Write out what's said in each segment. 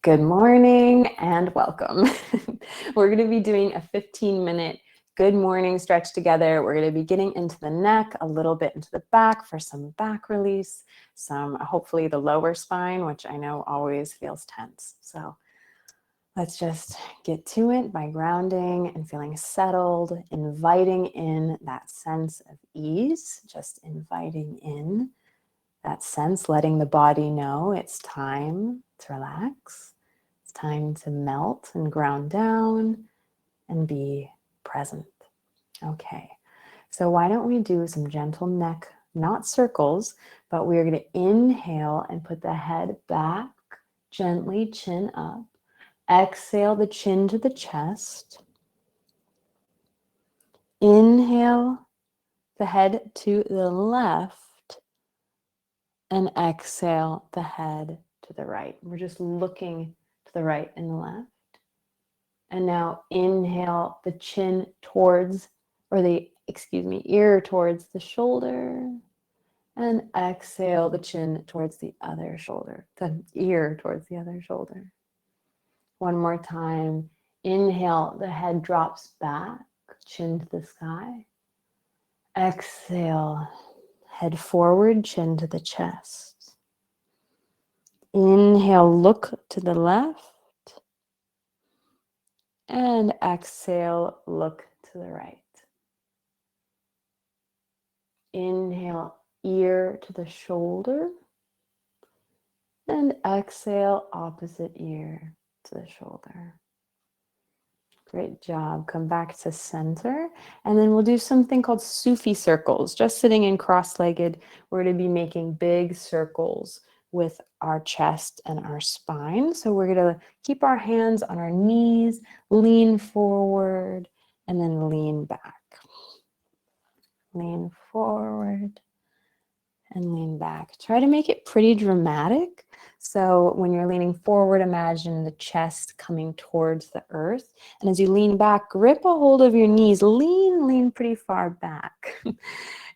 Good morning and welcome. We're going to be doing a 15-minute good morning stretch together. We're going to be getting into the neck, a little bit into the back for some back release, some hopefully the lower spine, which I know always feels tense. So let's just get to it by grounding and feeling settled, inviting in that sense of ease, just inviting in that sense, letting the body know it's time to relax. It's time to melt and ground down and be present. Okay, so why don't we do some gentle neck, not circles, but we're going to inhale and put the head back, gently chin up. Exhale the chin to the chest. Inhale the head to the left and exhale the head to the right. We're just looking to the right and the left. And now inhale the chin towards, or the, ear towards the shoulder. And exhale the chin towards the other shoulder, the ear towards the other shoulder. One more time. Inhale, the head drops back, chin to the sky. Exhale, head forward, chin to the chest. Inhale, look to the left. And exhale, look to the right. Inhale, ear to the shoulder. And exhale, opposite ear to the shoulder. Great job. Come back to center. And then we'll do something called Sufi circles. Just sitting in cross-legged, we're going to be making big circles with our chest and our spine. So we're going to keep our hands on our knees, lean forward, and then lean back. Lean forward and lean back. Try to make it pretty dramatic. So when you're leaning forward, imagine the chest coming towards the earth. And as you lean back, grip a hold of your knees. Lean pretty far back.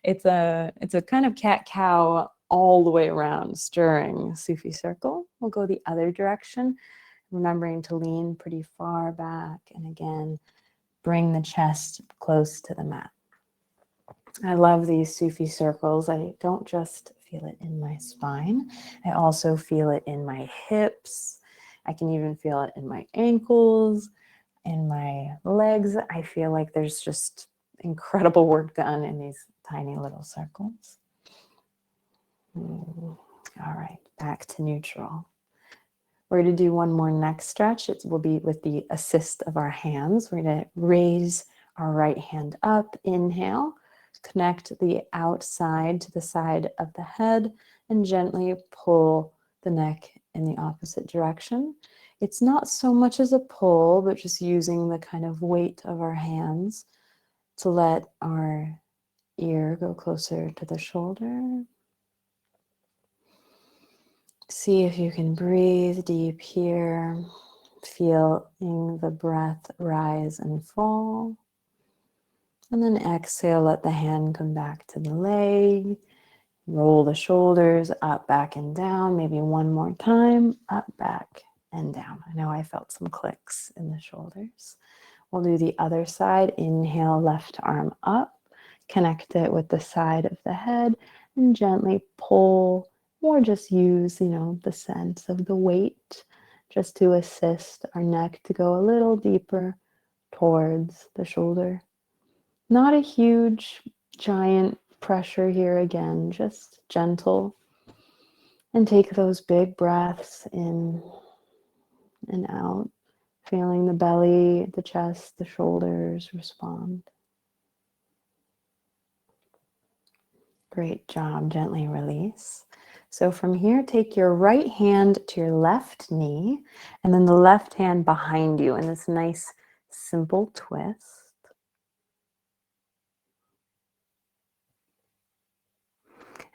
It's a kind of cat-cow all the way around, stirring Sufi circle. We'll go the other direction, remembering to lean pretty far back. And again, bring the chest close to the mat. I love these Sufi circles. I don't just feel it in my spine. I also feel it in my hips. I can even feel it in my ankles, in my legs. I feel like there's just incredible work done in these tiny little circles. All right, back to neutral. We're going to do one more neck stretch. It will be with the assist of our hands. We're going to raise our right hand up. Inhale. Connect the outside to the side of the head and gently pull the neck in the opposite direction. It's not so much as a pull, but just using the kind of weight of our hands to let our ear go closer to the shoulder. See if you can breathe deep here, feeling the breath rise and fall. And then exhale, let the hand come back to the leg. Roll the shoulders up, back, and down. Maybe one more time. Up, back, and down. I know I felt some clicks in the shoulders. We'll do the other side. Inhale, left arm up. Connect it with the side of the head. And gently pull, or just use, the sense of the weight just to assist our neck to go a little deeper towards the shoulder. Not a huge, giant pressure here again, just gentle. And take those big breaths in and out, feeling the belly, the chest, the shoulders respond. Great job. Gently release. So from here, take your right hand to your left knee, and then the left hand behind you in this nice, simple twist.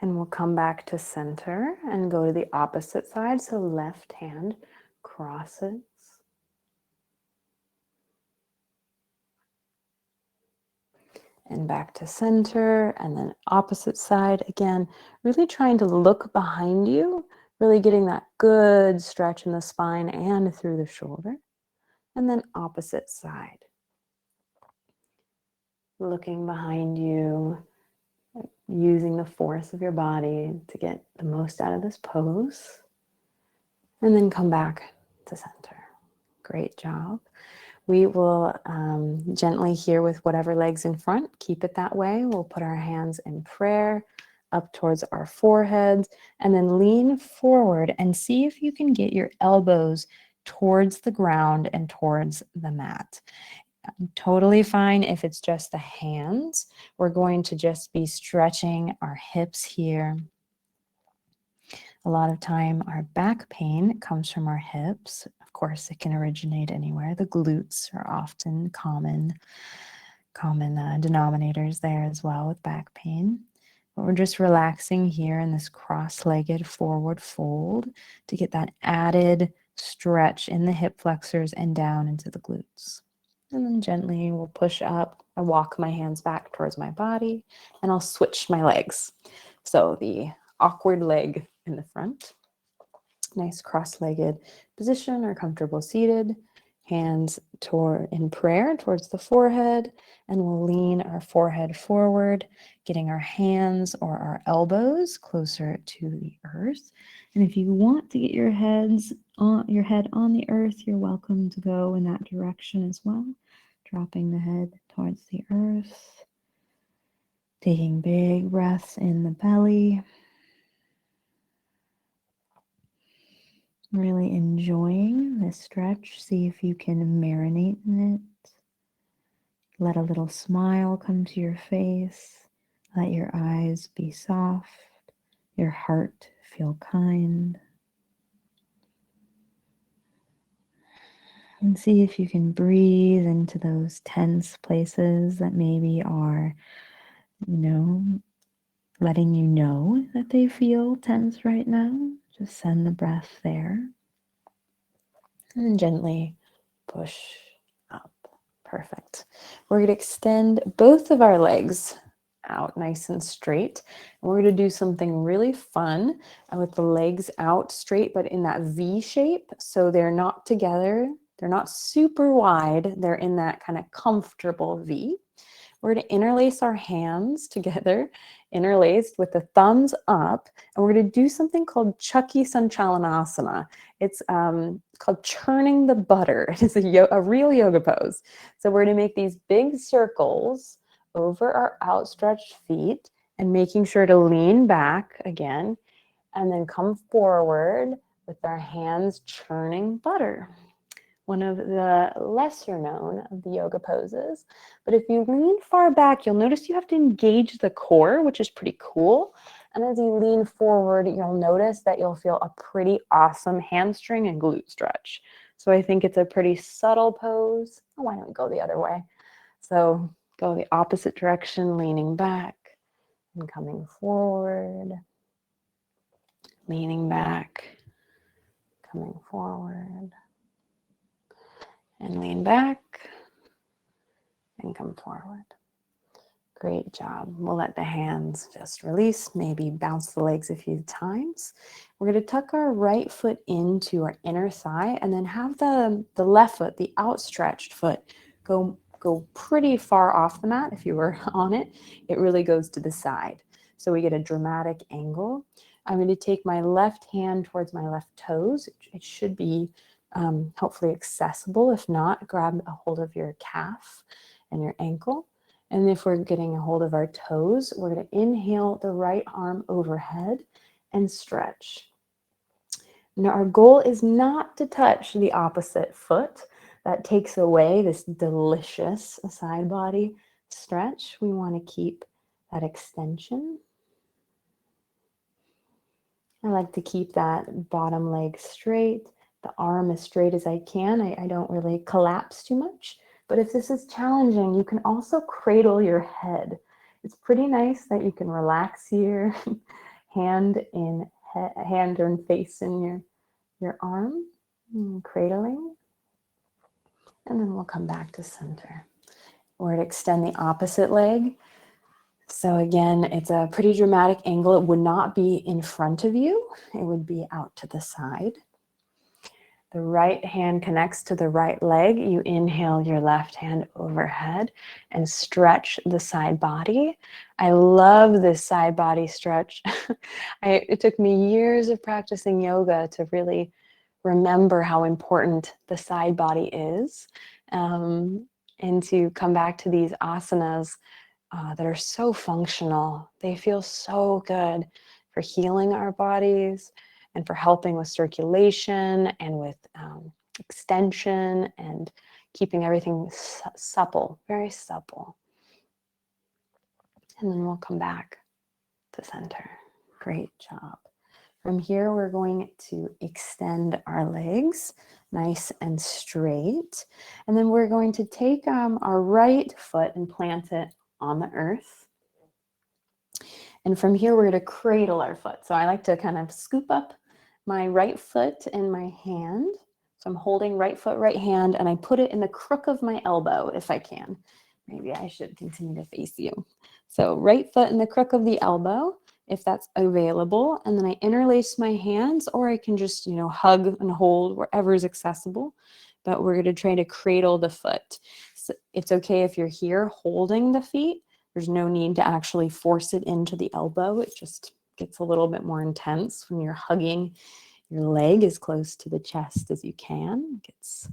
And we'll come back to center and go to the opposite side. So left hand crosses. And back to center, and then opposite side. Again, really trying to look behind you, Really getting that good stretch in the spine and through the shoulder. And then opposite side. Looking behind you, using the force of your body to get the most out of this pose. And then come back to center. Great job. We will gently here with whatever legs in front, keep it that way. We'll put our hands in prayer up towards our foreheads and then lean forward and see if you can get your elbows towards the ground and towards the mat. Totally fine if it's just the hands. We're going to just be stretching our hips here. A lot of time our back pain comes from our hips. Of course, it can originate anywhere. The glutes are often common denominators there as well with back pain. But we're just relaxing here in this cross-legged forward fold to get that added stretch in the hip flexors and down into the glutes. And then gently we'll push up. I walk my hands back towards my body and I'll switch my legs. So the awkward leg in the front. Nice cross-legged position or comfortable seated. Hands in prayer towards the forehead, and we'll lean our forehead forward, getting our hands or our elbows closer to the earth. And if you want to get your head on the earth, you're welcome to go in that direction as well. Dropping the head towards the earth. Taking big breaths in the belly. Really enjoying this stretch. See if you can marinate in it. Let a little smile come to your face. Let your eyes be soft. Your heart feel kind. And see if you can breathe into those tense places that maybe are, letting you know that they feel tense right now. Just send the breath there. And gently push up. Perfect. We're going to extend both of our legs out nice and straight. And we're going to do something really fun with the legs out straight, but in that V shape. So they're not together. They're not super wide. They're in that kind of comfortable V. We're going to interlace our hands together, interlaced with the thumbs up, and we're going to do something called Chakki Sanchalanasana. It's called churning the butter. It is a real yoga pose. So we're going to make these big circles over our outstretched feet and making sure to lean back again and then come forward with our hands churning butter. One of the lesser known of the yoga poses. But if you lean far back, you'll notice you have to engage the core, which is pretty cool. And as you lean forward, you'll notice that you'll feel a pretty awesome hamstring and glute stretch. So I think it's a pretty subtle pose. Oh, why don't we go the other way? So go the opposite direction, leaning back and coming forward, leaning back, coming forward. And lean back and come forward. Great job. We'll let the hands just release, maybe bounce the legs a few times. We're going to tuck our right foot into our inner thigh and then have the left foot, the outstretched foot, go pretty far off the mat. If you were on it, it really goes to the side. So we get a dramatic angle. I'm going to take my left hand towards my left toes. It should be hopefully accessible. If not, grab a hold of your calf and your ankle. And if we're getting a hold of our toes, we're going to inhale the right arm overhead and stretch. Now our goal is not to touch the opposite foot. That takes away this delicious side body stretch. We want to keep that extension. I like to keep that bottom leg straight, the arm as straight as I can. I don't really collapse too much. But if this is challenging, you can also cradle your head. It's pretty nice that you can relax here, hand and face in your arm, cradling. And then we'll come back to center. We're to extend the opposite leg. So again, it's a pretty dramatic angle. It would not be in front of you. It would be out to the side. The right hand connects to the right leg. You inhale your left hand overhead and stretch the side body. I love this side body stretch. It took me years of practicing yoga to really remember how important the side body is, and to come back to these asanas that are so functional. They feel so good for healing our bodies and for helping with circulation and with extension and keeping everything supple, very supple. And then we'll come back to center. Great job. From here, we're going to extend our legs nice and straight. And then we're going to take our right foot and plant it on the earth. And from here, we're going to cradle our foot. So I like to kind of scoop up my right foot in my hand. So I'm holding right foot, right hand, and I put it in the crook of my elbow if I can. Maybe I should continue to face you. So right foot in the crook of the elbow, if that's available. And then I interlace my hands, or I can just, hug and hold wherever is accessible. But we're going to try to cradle the foot. So it's okay if you're here holding the feet. There's no need to actually force it into the elbow. It just gets a little bit more intense when you're hugging your leg as close to the chest as you can. It gets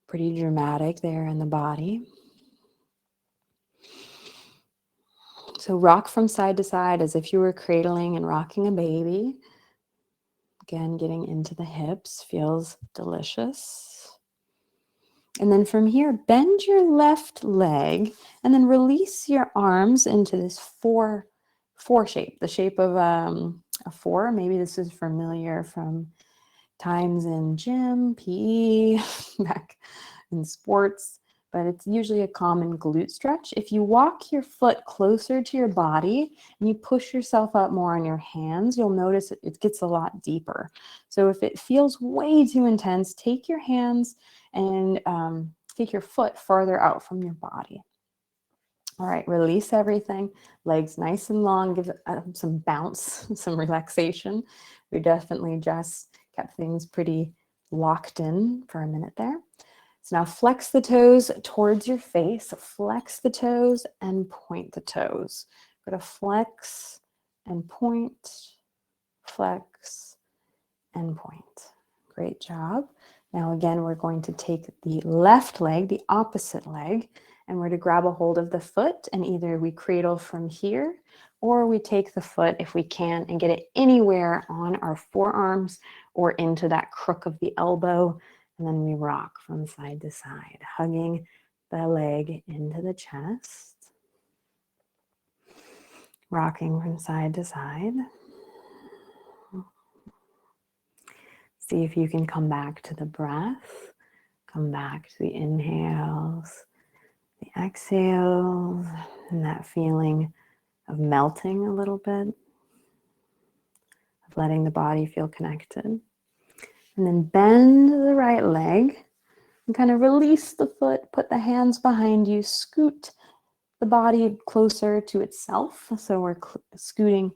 pretty dramatic there in the body. So rock from side to side as if you were cradling and rocking a baby. Again, getting into the hips feels delicious. And then from here, bend your left leg and then release your arms into this four shape, the shape of a four. Maybe this is familiar from times in gym, PE, back in sports, but it's usually a common glute stretch. If you walk your foot closer to your body and you push yourself up more on your hands, you'll notice it gets a lot deeper. So if it feels way too intense, take your hands and take your foot farther out from your body. All right, release everything. Legs nice and long. Give it some bounce, some relaxation. We definitely just kept things pretty locked in for a minute there. So now flex the toes towards your face. Flex the toes and point the toes. We're going to flex and point, flex and point. Great job. Now again, we're going to take the left leg, the opposite leg, and we're to grab a hold of the foot, and either we cradle from here or we take the foot, if we can, and get it anywhere on our forearms or into that crook of the elbow. And then we rock from side to side, hugging the leg into the chest, rocking from side to side. See if you can come back to the breath. Come back to the inhales, the exhales, and that feeling of melting a little bit, of letting the body feel connected. And then bend the right leg and kind of release the foot, put the hands behind you, scoot the body closer to itself. So we're scooting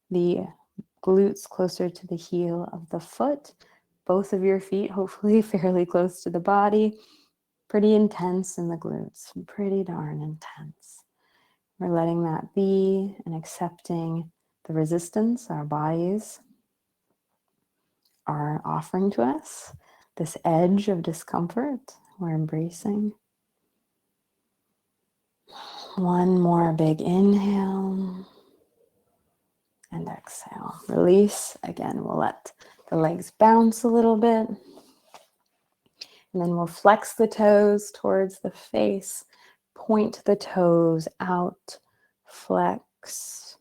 the glutes closer to the heel of the foot. Both of your feet hopefully fairly close to the body. Pretty intense in the glutes, pretty darn intense. We're letting that be and accepting the resistance our bodies are offering to us. This edge of discomfort we're embracing. One more big inhale and exhale. Release. Again, we'll let the legs bounce a little bit. And then we'll flex the toes towards the face, point the toes out, flex,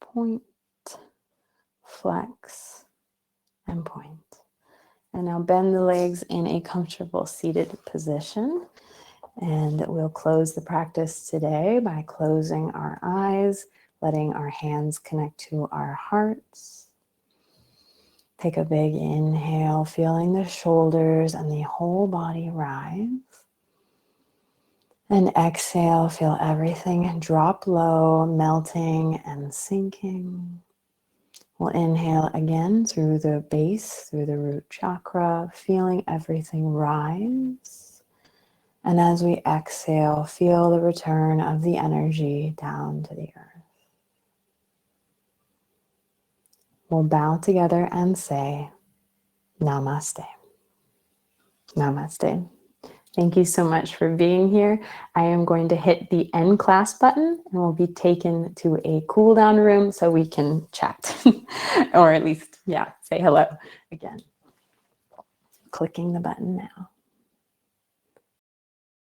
point, flex, and point. And now bend the legs in a comfortable seated position. And we'll close the practice today by closing our eyes, letting our hands connect to our hearts. Take a big inhale, feeling the shoulders and the whole body rise. And exhale, feel everything drop low, melting and sinking. We'll inhale again through the base, through the root chakra, feeling everything rise. And as we exhale, feel the return of the energy down to the earth. We'll bow together and say, Namaste. Namaste. Thank you so much for being here. I am going to hit the end class button and we'll be taken to a cool down room so we can chat or at least, yeah, say hello again. Clicking the button now.